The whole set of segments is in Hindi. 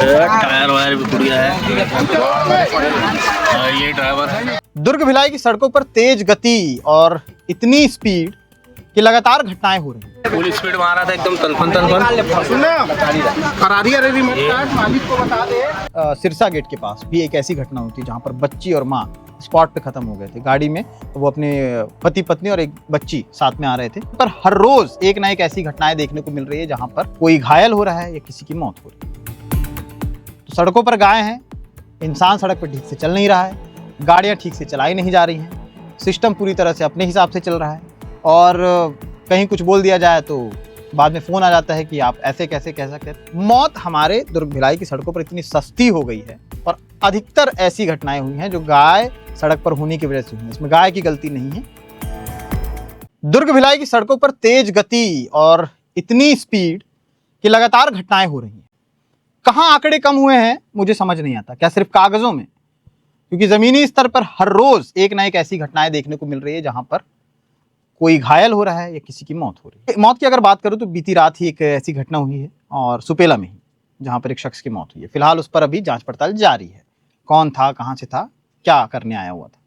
टायर वायर भी टूट गया है। ये ड्राइवर है। दुर्ग भिलाई की सड़कों पर तेज गति और इतनी स्पीड कि लगातार घटनाएं हो रही हैं। फुल स्पीड मारा था एकदम तनफन तनफन। मालिक को बता दे। सिरसा गेट के पास भी एक ऐसी घटना हुई थी जहां पर बच्ची और माँ स्पॉट पे खत्म हो गए थे। गाड़ी में वो अपने पति पत्नी और एक बच्ची साथ में आ रहे थे। पर हर रोज एक ना एक ऐसी घटनाएं देखने को मिल रही है जहां पर कोई घायल हो रहा है या किसी की मौत हो रही है। तो सड़कों पर गाय हैं, इंसान सड़क पर ठीक से चल नहीं रहा है, गाड़ियां ठीक से चलाई नहीं जा रही हैं, सिस्टम पूरी तरह से अपने हिसाब से चल रहा है और कहीं कुछ बोल दिया जाए तो बाद में फ़ोन आ जाता है कि आप ऐसे कैसे कह सकते हैं। मौत हमारे दुर्ग भिलाई की सड़कों पर इतनी सस्ती हो गई है और अधिकतर ऐसी घटनाएं हुई हैं जो गाय सड़क पर होने की वजह से हुई हैं। इसमें गाय की गलती नहीं है। दुर्ग भिलाई की सड़कों पर तेज गति और इतनी स्पीड कि लगातार घटनाएं हो रही हैं। कहाँ आंकड़े कम हुए हैं मुझे समझ नहीं आता, क्या सिर्फ कागजों में? क्योंकि जमीनी स्तर पर हर रोज एक ना एक ऐसी घटनाएं देखने को मिल रही है जहां पर कोई घायल हो रहा है या किसी की मौत हो रही है। मौत की अगर बात करूं तो बीती रात ही एक ऐसी घटना हुई है और सुपेला में ही, जहां पर एक शख्स की मौत हुई है। फिलहाल उस पर अभी जांच पड़ताल जारी है। कौन था, कहां से था, क्या करने आया हुआ था।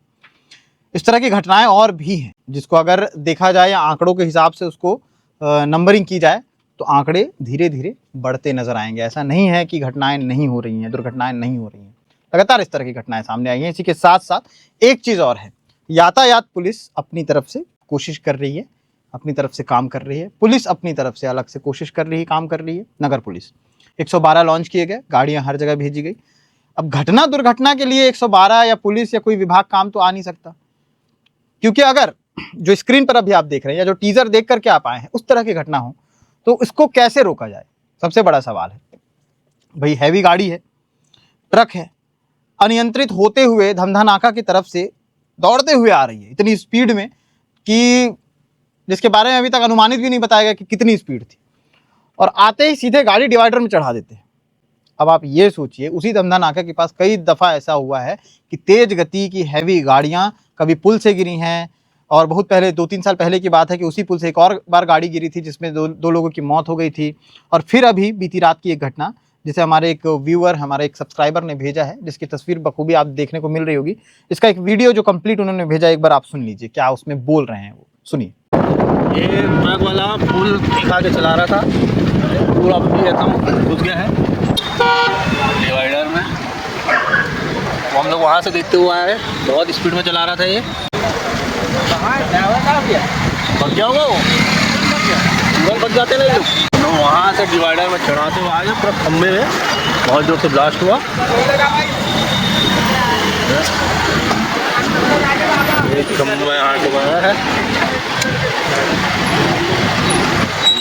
इस तरह की घटनाएं और भी हैं जिसको अगर देखा जाए या आंकड़ों के हिसाब से उसको नंबरिंग की जाए तो आंकड़े धीरे धीरे बढ़ते नजर आएंगे। ऐसा नहीं है कि घटनाएं नहीं हो रही हैं, दुर्घटनाएं नहीं हो रही हैं, लगातार इस तरह की घटनाएं सामने आई हैं। इसी के साथ साथ एक चीज़ और है, यातायात पुलिस अपनी तरफ से कोशिश कर रही है, अपनी तरफ से काम कर रही है। पुलिस अपनी तरफ से अलग से कोशिश कर रही है, काम कर रही है। नगर पुलिस 112 लॉन्च किए गए, गाड़ियां हर जगह भेजी गई। अब घटना दुर्घटना के लिए 112 या पुलिस या कोई विभाग काम तो आ नहीं सकता, क्योंकि अगर जो स्क्रीन पर अभी आप देख रहे हैं या जो टीजर देख करके आप आए हैं उस तरह की घटना हो तो इसको कैसे रोका जाए, सबसे बड़ा सवाल है। भाई हैवी गाड़ी है, ट्रक है, अनियंत्रित होते हुए धमधा नाका की तरफ से दौड़ते हुए आ रही है इतनी स्पीड में कि जिसके बारे में अभी तक अनुमानित भी नहीं बताया गया कि कितनी स्पीड थी, और आते ही सीधे गाड़ी डिवाइडर में चढ़ा देते हैं। अब आप ये सोचिए, उसी धमधा नाका के पास कई दफ़ा ऐसा हुआ है कि तेज गति की हैवी गाड़ियां कभी पुल से गिरी हैं, और बहुत पहले 2-3 साल पहले की बात है कि उसी पुल से एक और बार गाड़ी गिरी थी जिसमें दो लोगों की मौत हो गई थी। और फिर अभी बीती रात की एक घटना जिसे हमारे एक व्यूअर, हमारे एक सब्सक्राइबर ने भेजा है, जिसकी तस्वीर बखूबी आप देखने को मिल रही होगी। इसका एक वीडियो जो कंप्लीट उन्होंने भेजा, एक बार आप सुन लीजिए क्या उसमें बोल रहे हैं वो, सुनिए। ये ट्रक वाला फुल दिखा के चला रहा था, पूरा एकदम घुस गया है डिवाइडर में। वो हम लोग वहाँ से देखते हुए आए, बहुत स्पीड में चला रहा था ये। बच गया होगा वो, तुरंत बच जाते ना लोग। तो वहाँ से डिवाइडर में चढ़ाते हुए आए, पूरा खम्भे में बहुत जोर से ब्लास्ट हुआ। एक खम्भा यहाँ से बना है,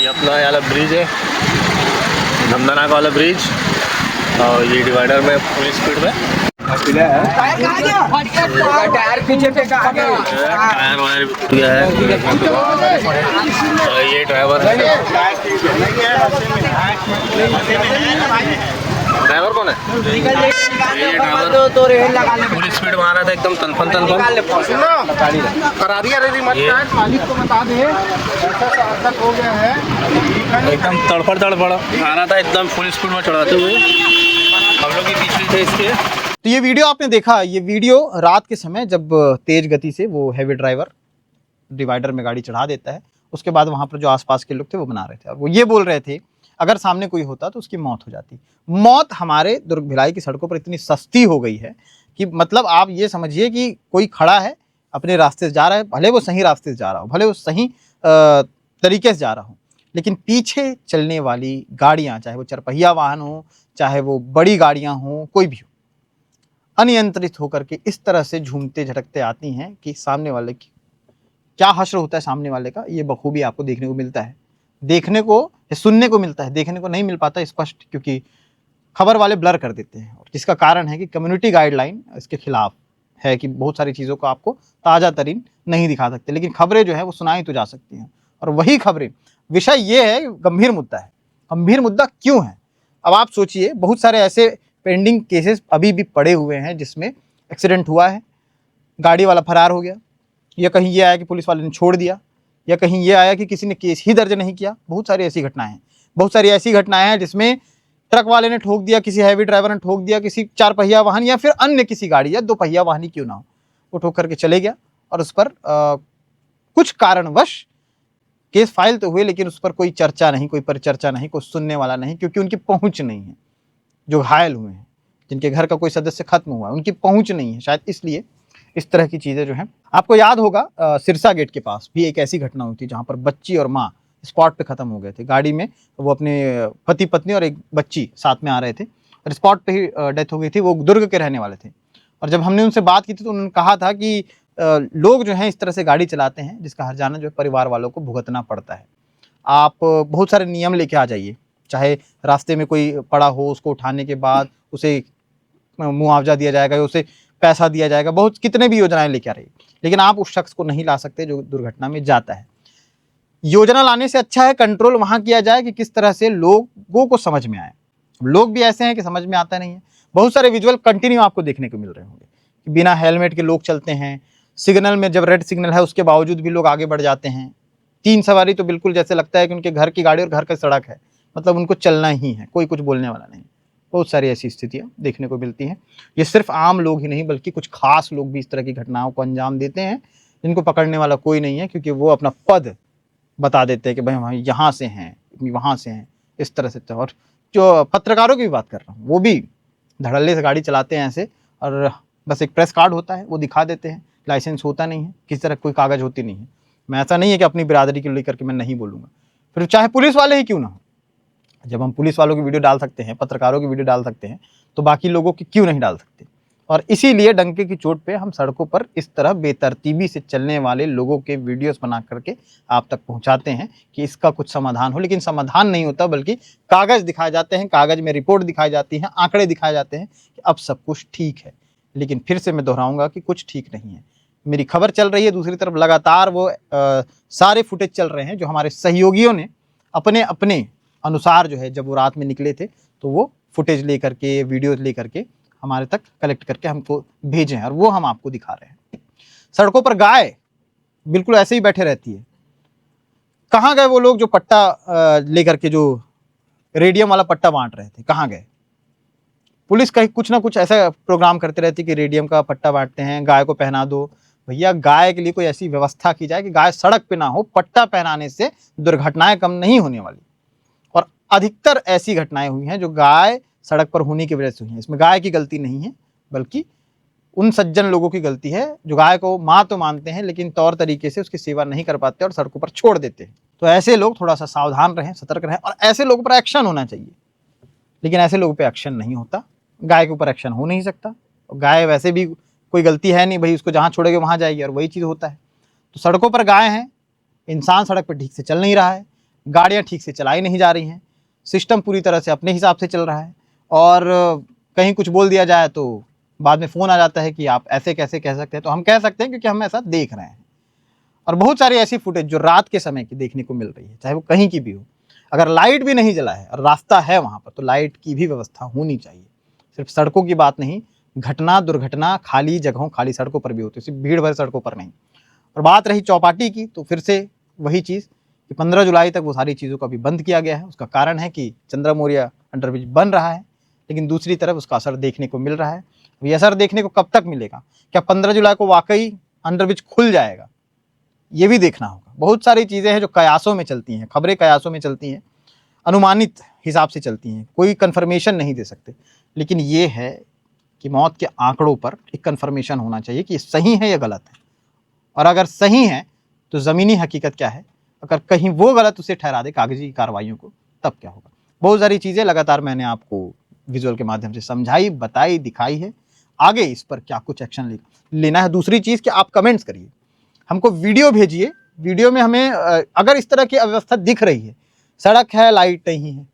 ये अपना वाला ब्रिज है, धमधा नाका वाला ब्रिज, और ये डिवाइडर में फुल स्पीड में टायर पीछे फेंका आगे, टायर वायर भी टूट गया है। ये ड्राइवर है। ड्राइवर कौन है? ये ड्राइवर तो रेल लगा ले। फुल स्पीड मारा था एकदम तनफन तनफन। मालिक को बता दे ऐसा हो गया है, एकदम तड़फड़ तड़फड़ मारा था, एकदम फुल स्पीड में चढ़ाते हुए। हम लोग के पीछे थे इसके। तो ये वीडियो आपने देखा, ये वीडियो रात के समय जब तेज गति से वो हैवी ड्राइवर डिवाइडर में गाड़ी चढ़ा देता है, उसके बाद वहाँ पर जो आसपास के लोग थे वो बना रहे थे और वो ये बोल रहे थे अगर सामने कोई होता तो उसकी मौत हो जाती। मौत हमारे दुर्ग भिलाई की सड़कों पर इतनी सस्ती हो गई है कि मतलब आप ये समझिए कि कोई खड़ा है, अपने रास्ते से जा रहा है, भले वो सही रास्ते से जा रहा हो, भले वो सही तरीके से जा रहा हो, लेकिन पीछे चलने वाली गाड़ियाँ, चाहे वो चरपहिया वाहन हो, चाहे वो बड़ी गाड़ियाँ हों, कोई भी हो, अनियंत्रित होकर के इस तरह से झूमते झटकते आती हैं कि सामने वाले की क्या हश्र होता है, सामने वाले का ये बखूबी आपको देखने को मिलता है, देखने को सुनने को मिलता है, देखने को नहीं मिल पाता स्पष्ट, क्योंकि खबर वाले ब्लर कर देते हैं। और जिसका कारण है कि कम्युनिटी गाइडलाइन इसके खिलाफ है कि बहुत सारी चीज़ों को आपको ताज़ा तरीन नहीं दिखा सकते, लेकिन खबरें जो है वो सुनाई तो जा सकती हैं। और वही खबरें, विषय ये है, गंभीर मुद्दा है। गंभीर मुद्दा क्यों है? अब आप सोचिए, बहुत सारे ऐसे पेंडिंग केसेस अभी भी पड़े हुए हैं जिसमें एक्सीडेंट हुआ है, गाड़ी वाला फरार हो गया, या कहीं ये आया कि पुलिस वाले ने छोड़ दिया, या कहीं ये आया कि किसी ने केस ही दर्ज नहीं किया। बहुत सारी ऐसी घटनाएं हैं, बहुत सारी ऐसी घटनाएं हैं जिसमें ट्रक वाले ने ठोक दिया, किसी हैवी ड्राइवर ने ठोक दिया, किसी 4 पहिया वाहन या फिर अन्य किसी गाड़ी या 2 पहिया वाहन ही क्यों ना हो, वो ठोक करके चले गया और उस पर कुछ कारणवश केस फाइल तो हुए लेकिन उस पर कोई चर्चा नहीं, कोई परिचर्चा नहीं, कोई सुनने वाला नहीं, क्योंकि उनकी पहुंच नहीं है। जो घायल हुए हैं, जिनके घर का कोई सदस्य खत्म हुआ है, उनकी पहुंच नहीं है, शायद इसलिए इस तरह की चीजें जो हैं। आपको याद होगा सिरसा गेट के पास भी एक ऐसी घटना हुई थी जहां पर बच्ची और माँ स्पॉट पे खत्म हो गए थे। गाड़ी में वो अपने पति पत्नी और एक बच्ची साथ में आ रहे थे और स्पॉट पे ही डेथ हो गई थी। वो दुर्ग के रहने वाले थे और जब हमने उनसे बात की थी तो उन्होंने कहा था कि लोग जो हैं इस तरह से गाड़ी चलाते हैं जिसका हर्जाना जो है परिवार वालों को भुगतना पड़ता है। आप बहुत सारे नियम लेके आ जाइए, चाहे रास्ते में कोई पड़ा हो उसको उठाने के बाद उसे मुआवजा दिया जाएगा या उसे पैसा दिया जाएगा, बहुत कितने भी योजनाएं लेके आ रही है, लेकिन आप उस शख्स को नहीं ला सकते जो दुर्घटना में जाता है। योजना लाने से अच्छा है कंट्रोल वहां किया जाए कि किस तरह से लोगों को समझ में आए। लोग भी ऐसे हैं कि समझ में आता नहीं है। बहुत सारे विजुअल कंटिन्यू आपको देखने को मिल रहे होंगे कि बिना हेलमेट के लोग चलते हैं, सिग्नल में जब रेड सिग्नल है उसके बावजूद भी लोग आगे बढ़ जाते हैं। 3 सवारी तो बिल्कुल जैसे लगता है कि उनके घर की गाड़ी और घर का सड़क है, मतलब उनको चलना ही है, कोई कुछ बोलने वाला नहीं। बहुत सारी ऐसी स्थितियां देखने को मिलती हैं। ये सिर्फ आम लोग ही नहीं बल्कि कुछ खास लोग भी इस तरह की घटनाओं को अंजाम देते हैं जिनको पकड़ने वाला कोई नहीं है, क्योंकि वो अपना पद बता देते हैं कि भाई हम यहाँ से हैं, वहाँ से हैं, इस तरह से। और जो पत्रकारों की भी बात कर रहा हूँ, वो भी धड़ल्ले से गाड़ी चलाते हैं ऐसे, और बस एक प्रेस कार्ड होता है वो दिखा देते हैं, लाइसेंस होता नहीं है, किसी तरह कोई कागज़ होती नहीं है। मैं ऐसा नहीं है कि अपनी बिरादरी को लेकर के मैं नहीं बोलूँगा, फिर चाहे पुलिस वाले ही क्यों ना हो। जब हम पुलिस वालों की वीडियो डाल सकते हैं, पत्रकारों की वीडियो डाल सकते हैं, तो बाकी लोगों की क्यों नहीं डाल सकते। और इसीलिए डंके की चोट पे हम सड़कों पर इस तरह बेतरतीबी से चलने वाले लोगों के वीडियोस बना करके आप तक पहुंचाते हैं कि इसका कुछ समाधान हो, लेकिन समाधान नहीं होता, बल्कि कागज़ दिखाए जाते हैं, कागज़ में रिपोर्ट दिखाई जाती है, आंकड़े दिखाए जाते हैं कि अब सब कुछ ठीक है। लेकिन फिर से मैं दोहराऊंगा कि कुछ ठीक नहीं है। मेरी खबर चल रही है, दूसरी तरफ लगातार वो सारे फुटेज चल रहे हैं जो हमारे सहयोगियों ने अपने अपने अनुसार जो है, जब वो रात में निकले थे तो वो फुटेज लेकर के, वीडियोज लेकर के हमारे तक कलेक्ट करके हमको भेजे हैं और वो हम आपको दिखा रहे हैं। सड़कों पर गाय बिल्कुल ऐसे ही बैठे रहती है। कहाँ गए वो लोग जो पट्टा लेकर के, जो रेडियम वाला पट्टा बांट रहे थे, कहाँ गए? पुलिस कहीं कुछ ना कुछ ऐसा प्रोग्राम करते रहती कि रेडियम का पट्टा बांटते हैं, गाय को पहना दो। भैया गाय के लिए कोई ऐसी व्यवस्था की जाए कि गाय सड़क पे ना हो। पट्टा पहनाने से दुर्घटनाएं कम नहीं होने वाली, और अधिकतर ऐसी घटनाएं हुई हैं जो गाय सड़क पर होने की वजह से हुई हैं। इसमें गाय की गलती नहीं है, बल्कि उन सज्जन लोगों की गलती है जो गाय को माँ तो मानते हैं लेकिन तौर तरीके से उसकी सेवा नहीं कर पाते और सड़कों पर छोड़ देते हैं। तो ऐसे लोग थोड़ा सा सावधान रहें, सतर्क रहें, और ऐसे लोगों पर एक्शन होना चाहिए। लेकिन ऐसे लोगों पर एक्शन नहीं होता। गाय के ऊपर एक्शन हो नहीं सकता, और गाय वैसे भी कोई गलती है नहीं भाई, उसको जहाँ छोड़ेगे वहाँ जाएगी, और वही चीज़ होता है। तो सड़कों पर गाय हैं, इंसान सड़क पर ठीक से चल नहीं रहा है, गाड़ियाँ ठीक से चलाई नहीं जा रही हैं, सिस्टम पूरी तरह से अपने हिसाब से चल रहा है, और कहीं कुछ बोल दिया जाए तो बाद में फ़ोन आ जाता है कि आप ऐसे कैसे कह सकते हैं। तो हम कह सकते हैं क्योंकि हम ऐसा देख रहे हैं। और बहुत सारी ऐसी फुटेज जो रात के समय की देखने को मिल रही है, चाहे वो कहीं की भी हो। अगर लाइट भी नहीं जला है और रास्ता है वहाँ पर, तो लाइट की भी व्यवस्था होनी चाहिए। सिर्फ सड़कों की बात नहीं, घटना दुर्घटना खाली जगहों, खाली सड़कों पर भी होती है, सिर्फ भीड़ भरी सड़कों पर नहीं। और बात रही चौपाटी की, तो फिर से वही चीज़ कि 15 जुलाई तक वो सारी चीज़ों को अभी बंद किया गया है। उसका कारण है कि चंद्रा मौर्य अंडरब्रिज बन रहा है, लेकिन दूसरी तरफ उसका असर देखने को मिल रहा है। ये असर देखने को कब तक मिलेगा? क्या 15 जुलाई को वाकई अंडरब्रिज खुल जाएगा? ये भी देखना होगा। बहुत सारी चीज़ें हैं जो कयासों में चलती हैं, खबरें कयासों में चलती हैं, अनुमानित हिसाब से चलती हैं, कोई कन्फर्मेशन नहीं दे सकते। लेकिन ये है कि मौत के आंकड़ों पर एक कन्फर्मेशन होना चाहिए कि ये सही है या गलत है, और अगर सही है तो ज़मीनी हकीकत क्या है, अगर कहीं वो गलत उसे ठहरा दे कागजी कार्रवाइयों को, तब क्या होगा। बहुत सारी चीज़ें लगातार मैंने आपको विजुअल के माध्यम से समझाई, बताई, दिखाई है। आगे इस पर क्या कुछ एक्शन लेना है। दूसरी चीज़ कि आप कमेंट्स करिए, हमको वीडियो भेजिए। वीडियो में हमें अगर इस तरह की अव्यवस्था दिख रही है, सड़क है, लाइट नहीं है,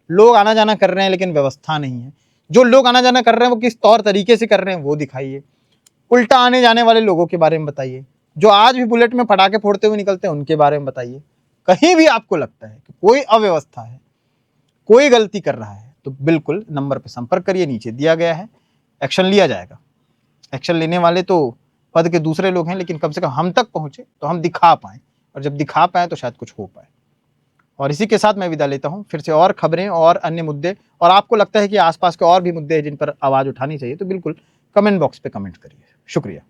लोग आना जाना कर रहे हैं लेकिन व्यवस्था नहीं है, जो लोग आना जाना कर रहे हैं वो किस तौर तरीके से कर रहे हैं वो दिखाइए। उल्टा आने जाने वाले लोगों के बारे में बताइए, जो आज भी बुलेट में पटाखे फोड़ते हुए निकलते हैं उनके बारे में बताइए। कहीं भी आपको लगता है कि कोई अव्यवस्था है, कोई गलती कर रहा है, तो बिल्कुल नंबर पर संपर्क करिए, नीचे दिया गया है, एक्शन लिया जाएगा। एक्शन लेने वाले तो पद के दूसरे लोग हैं, लेकिन कम से कम हम तक पहुंचे तो हम दिखा पाएँ, और जब दिखा पाएँ तो शायद कुछ हो पाए। और इसी के साथ मैं विदा लेता हूं। फिर से और खबरें और अन्य मुद्दे, और आपको लगता है कि आसपास के और भी मुद्दे हैं जिन पर आवाज़ उठानी चाहिए, तो बिल्कुल कमेंट बॉक्स पे कमेंट करिए। शुक्रिया।